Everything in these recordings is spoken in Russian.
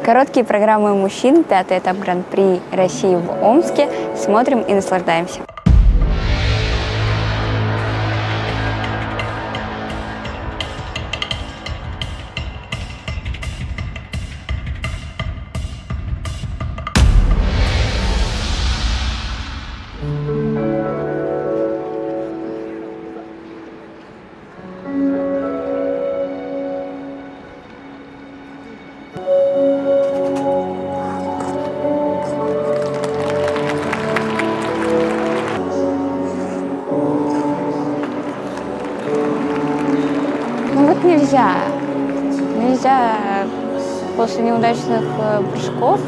Короткие программы мужчин, 5-й этап Гран-при России в Омске. Смотрим и наслаждаемся. Ну вот нельзя после неудачных прыжков,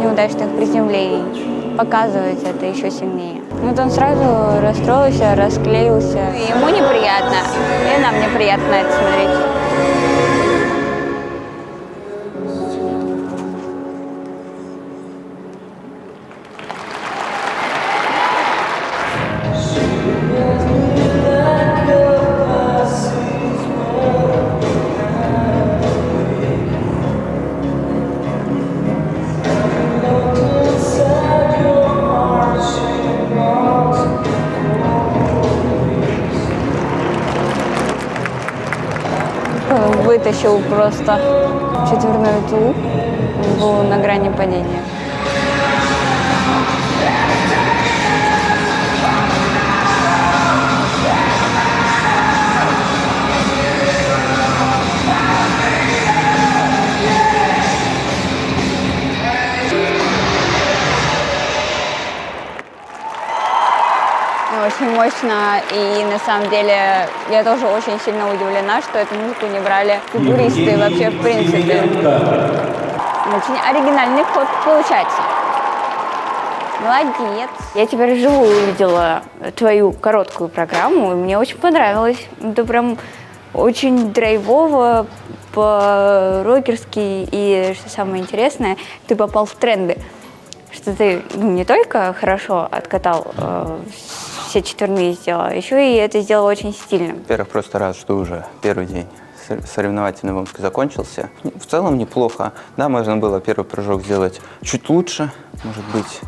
неудачных приземлений показывать это еще сильнее. Вот он сразу расстроился, расклеился. Ему неприятно, и нам неприятно это смотреть. Вытащил просто четверную тулу, был на грани падения. Очень мощно, и на самом деле я тоже очень сильно удивлена, что эту музыку не брали фигуристы вообще в принципе. Очень оригинальный ход получается. Молодец. Я теперь вживую увидела твою короткую программу, и мне очень понравилось. Это прям очень драйвово, по-рокерски, и что самое интересное, ты попал в тренды. Что ты не только хорошо откатал все четверные сделала, еще и это сделала очень стильно. Во-первых, просто рад, что уже первый день соревновательный в Омске закончился. В целом неплохо. Да, можно было первый прыжок сделать чуть лучше. Может быть,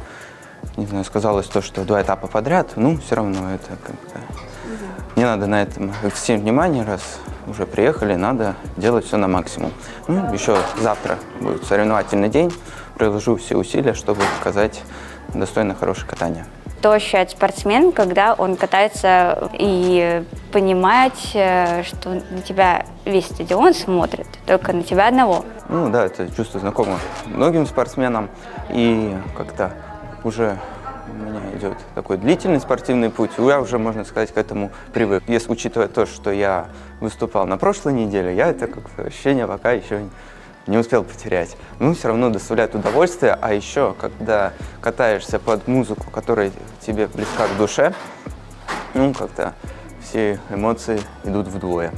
не знаю, сказалось то, что 2 этапа подряд. Ну, все равно это как бы... Не надо на этом всем внимание, раз уже приехали, надо делать все на максимум. Ну, еще завтра будет соревновательный день. Приложу все усилия, чтобы показать достойно хорошее катание. Что ощущает спортсмен, когда он катается и понимает, что на тебя весь стадион смотрит, только на тебя одного? Ну да, это чувство знакомо многим спортсменам. И как-то уже у меня идет такой длительный спортивный путь. Я уже, можно сказать, к этому привык. Если учитывая то, что я выступал на прошлой неделе, я это как-то ощущение пока еще не успел потерять. Ну, все равно доставляет удовольствие, а еще, когда катаешься под музыку, которая тебе близка к душе, ну, как-то все эмоции идут вдвое.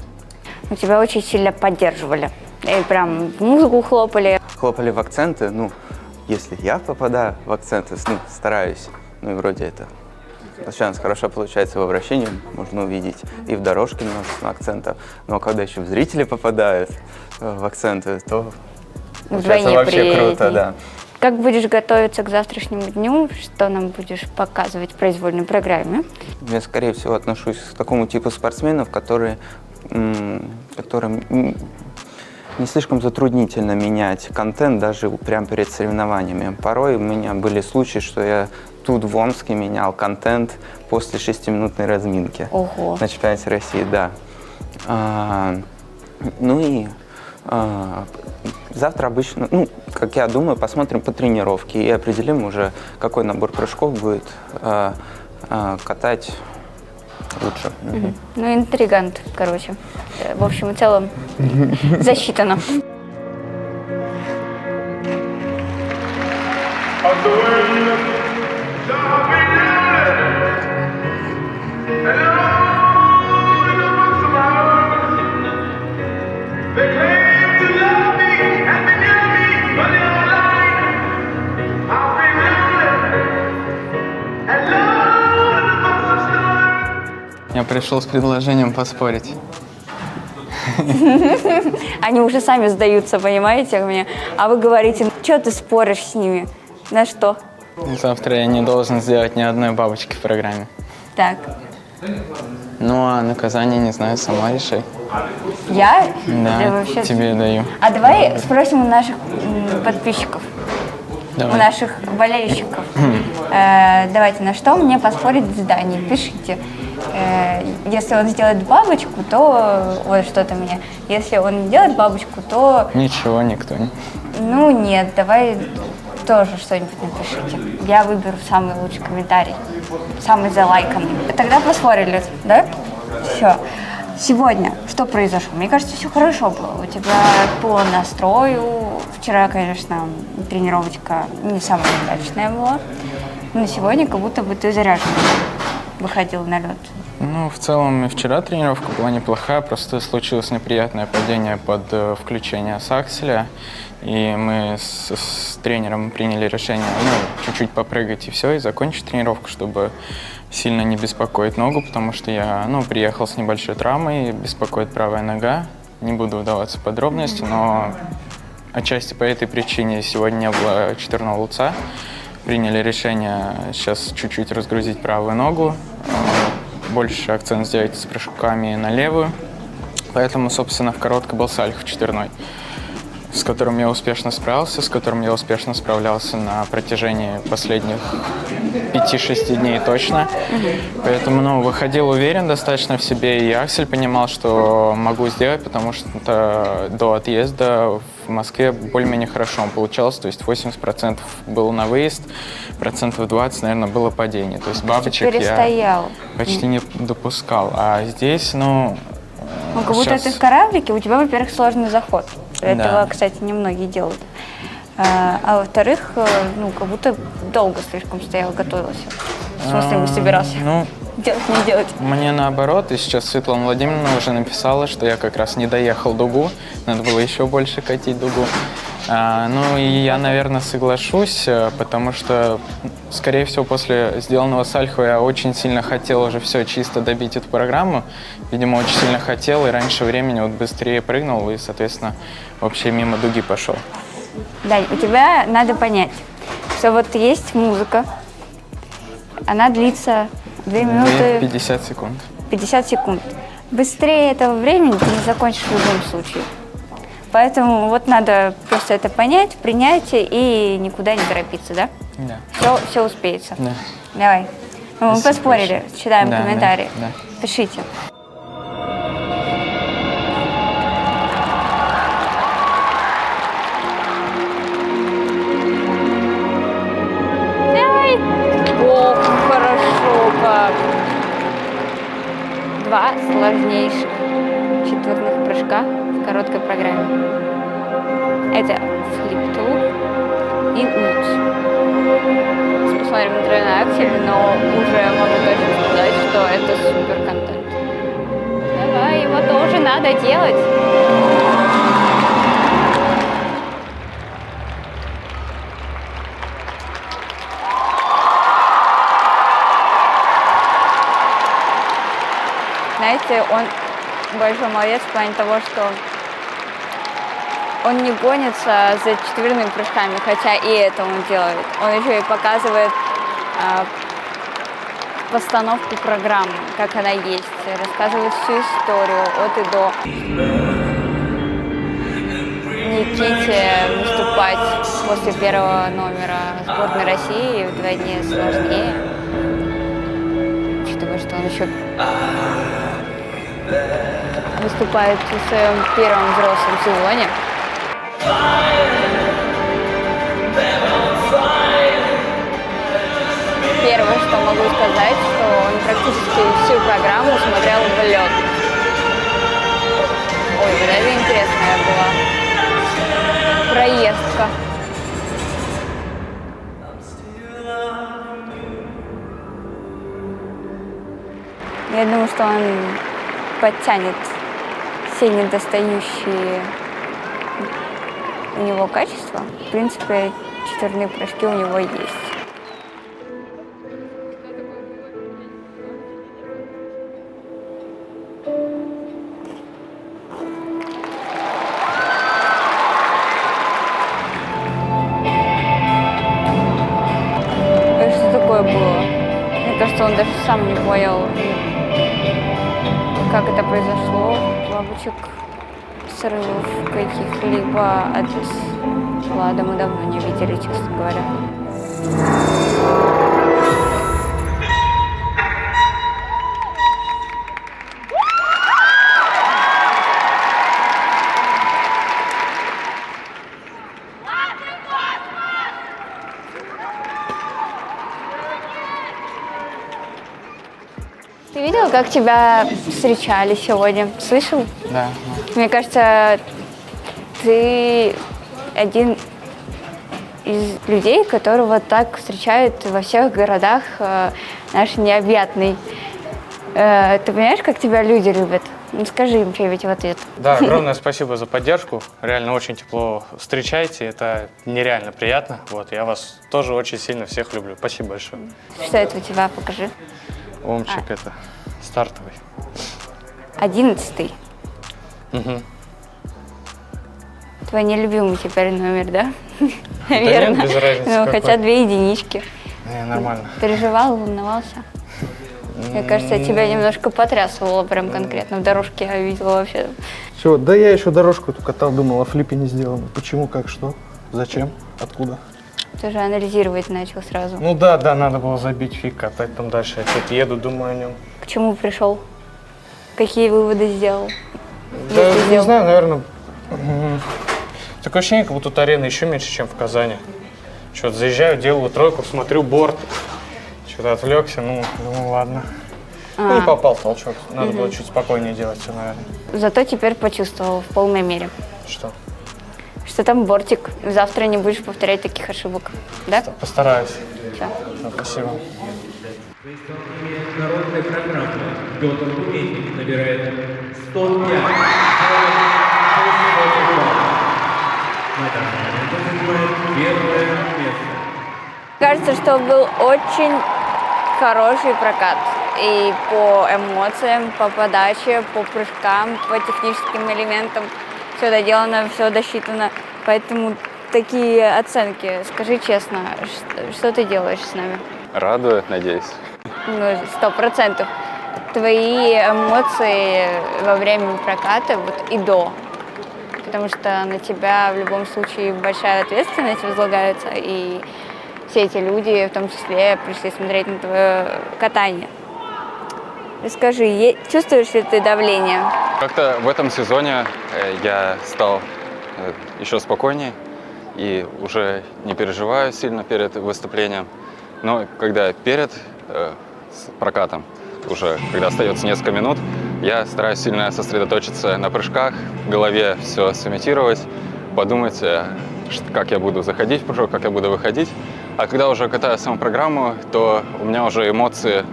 Ну, тебя очень сильно поддерживали, и прям в музыку хлопали. Хлопали в акценты, ну, если я попадаю в акценты, ну, стараюсь, ну, и вроде это сейчас хорошо получается во вращении, можно увидеть и в дорожке множество акцентов, но когда еще зрители попадают в акценты, то получается вообще круто, да. Как будешь готовиться к завтрашнему дню? Что нам будешь показывать в произвольной программе? Я, скорее всего, отношусь к такому типу спортсменов, которым не слишком затруднительно менять контент даже прямо перед соревнованиями. Порой у меня были случаи, что я тут в Омске менял контент после 6-минутной разминки. Ого. На чемпионате России, да. Завтра обычно, ну, как я думаю, посмотрим по тренировке и определим уже, какой набор прыжков будет катать лучше. Ну, интригант, короче. В общем и целом, засчитано. Я пришел с предложением поспорить. Они уже сами сдаются, понимаете, мне. А вы говорите, что ты споришь с ними? На что? Завтра я не должен сделать ни одной бабочки в программе. Так. Ну, а наказание, не знаю, сама решай. Я? Да, вообще... тебе даю. А давай спросим у наших подписчиков, Давай. у наших болельщиков. Давайте, на что мне поспорить в здании? Пишите. Если он сделает бабочку, то... Вот что-то мне. Если он не делает бабочку, то... Ничего, никто не. Ну, нет, давай тоже что-нибудь напишите. Я выберу самый лучший комментарий. Самый залайканный. Тогда поспорили, да? Все. Сегодня что произошло? Мне кажется, все хорошо было. У тебя был настрой. Вчера, конечно, тренировочка не самая удачная была. Но сегодня как будто бы ты заряжен выходил на лед. Ну, в целом и вчера тренировка была неплохая, просто случилось неприятное падение под включение сакселя, и мы с тренером приняли решение, чуть-чуть попрыгать и все, и закончить тренировку, чтобы сильно не беспокоить ногу, потому что я, приехал с небольшой травмой, беспокоит правая нога, не буду вдаваться в подробности, но отчасти по этой причине сегодня не было четверного луца. Приняли решение сейчас чуть-чуть разгрузить правую ногу, больше акцент сделать с прыжками на левую. Поэтому, собственно, в короткой был сальхов четверной, с которым я успешно справился, с которым я успешно справлялся на протяжении последних 5-6 дней точно. Поэтому, выходил уверен достаточно в себе, и Аксель понимал, что могу сделать, потому что до отъезда в Москве более-менее хорошо он получался, то есть 80% было на выезд, 20%, наверное, было падение. То есть бабочек я почти не допускал. А здесь, как будто ты в кораблике, у тебя, во-первых, сложный заход. Этого, кстати, немногие делают. А во-вторых, как будто долго слишком стоял, готовился. В смысле, собирался делать, не делать. Мне наоборот, и сейчас Светлана Владимировна уже написала, что я как раз не доехал дугу, надо было еще больше катить дугу. И я, наверное, соглашусь, потому что, скорее всего, после сделанного сальхо я очень сильно хотел уже все чисто добить эту программу. Видимо, очень сильно хотел, и раньше времени быстрее прыгнул, и, соответственно, вообще мимо дуги пошел. Дань, у тебя надо понять, что есть музыка, она длится 2 минуты... 50 секунд. 50 секунд. Быстрее этого времени ты не закончишь в любом случае. Поэтому надо просто это понять, принять и никуда не торопиться, да? Да. Все успеется. Да. Давай. Мы поспорили, читаем комментарии. Да. Пишите. Давай. Ох, хорошо как. 2 сложнейших четверных прыжка в короткой программе. Это флип-тур и ульт. Посмотрим на тройной аксель, но уже могу точно сказать, что это супер контент. Давай, его тоже надо делать. Знаете, он большой молодец в плане того, что он не гонится за четверными прыжками, хотя и это он делает. Он еще и показывает постановку программы, как она есть, рассказывает всю историю от и до. Никите выступать после первого номера сборной России вдвойне сложнее, учитывая, что он еще выступает в своем первом взрослом сезоне. Первое, что могу сказать, что он практически всю программу смотрел в лед. Ой, вот это интересная была проездка. Я думаю, что он подтянет все недостающие у него качества. В принципе, четверные прыжки у него есть. что он даже сам не понял, как это произошло. Бабочек, срывов каких-либо от Влада мы давно не видели, честно говоря. Ты видел, как тебя встречали сегодня? Слышал? Да. Мне кажется, ты один из людей, которого так встречают во всех городах наш необъятный. Ты понимаешь, как тебя люди любят? Ну, скажи им что-нибудь в ответ. Да, огромное спасибо за поддержку. Реально очень тепло встречаете. Это нереально приятно. Вот, я вас тоже очень сильно всех люблю. Спасибо большое. Что это у тебя? Покажи. Омчик это стартовый. 11-й. Угу. Твой нелюбимый теперь номер, да? Да Наверное. нет, без разницы Ну, какой. хотя 2 единички. Не, нормально. Переживал, волновался? Мне кажется, тебя немножко потрясывало прям конкретно. В дорожке я видела вообще. Все, да я еще дорожку эту катал, думал, а флипе не сделано. Почему, как, что, зачем, откуда? Ты же анализировать начал сразу. Ну да, надо было забить фиг, катать там дальше. Я что-то еду, думаю о нем. К чему пришел? Какие выводы сделал? Да, Если не сделал. знаю, наверное. Такое ощущение, как будто тут арена еще меньше, чем в Казани. Что-то заезжаю, делаю тройку, смотрю борт. Что-то отвлекся, ну, думаю, ладно. Ну, не попал в толчок. Надо было чуть спокойнее делать все, наверное. Зато теперь почувствовал в полной мере, Что? что там бортик. Завтра не будешь повторять таких ошибок. Да? Постараюсь. Всё. Да, спасибо. Народная программа Петр Куметник набирает 105. На данный момент он занимает первое место. Кажется, что был очень хороший прокат. И по эмоциям, по подаче, по прыжкам, по техническим элементам. Все доделано, все досчитано. Поэтому такие оценки. Скажи честно, что ты делаешь с нами? Радует, надеюсь. Ну, 100%. Твои эмоции во время проката вот и до. Потому что на тебя в любом случае большая ответственность возлагается, и все эти люди, в том числе, пришли смотреть на твое катание. Расскажи, чувствуешь ли ты давление? Как-то в этом сезоне я стал еще спокойнее и уже не переживаю сильно перед выступлением. Но когда перед прокатом, уже когда остается несколько минут, я стараюсь сильно сосредоточиться на прыжках, в голове все сымитировать, подумать, как я буду заходить в прыжок, как я буду выходить. А когда уже катаю саму программу, то у меня уже эмоции,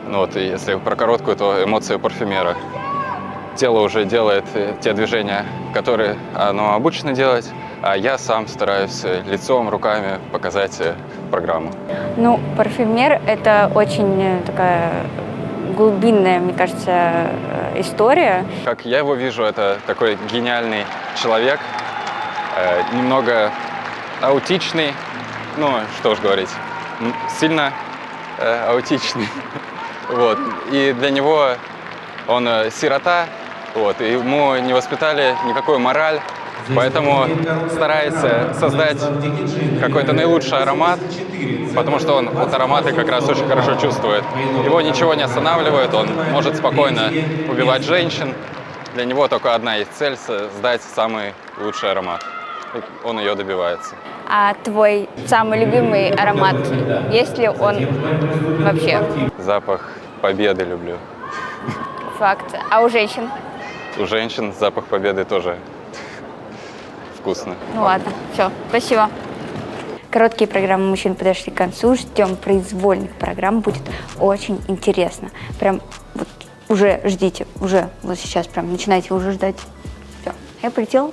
ну вот, если про короткую, то эмоции парфюмера. Тело уже делает те движения, которые оно обучено делать, а я сам стараюсь лицом, руками показать программу. Ну, парфюмер — это очень такая глубинная, мне кажется, история. Как я его вижу, это такой гениальный человек, немного аутичный, ну, что уж говорить, сильно аутичный. Вот. И для него он сирота, вот, и ему не воспитали никакую мораль, поэтому старается создать какой-то наилучший аромат, потому что он вот ароматы как раз очень хорошо чувствует. Его ничего не останавливает, он может спокойно убивать женщин. Для него только одна есть цель — создать самый лучший аромат. И он ее добивается. А твой самый любимый аромат, есть ли он вообще? Запах победы люблю. Факт. А у женщин? У женщин запах победы тоже вкусно. Ну ладно, все, спасибо. Короткие программы мужчин подошли к концу. Ждем произвольных программ. Будет очень интересно. Прям вот уже ждите. Уже вот сейчас прям начинайте уже ждать. Все, я полетела.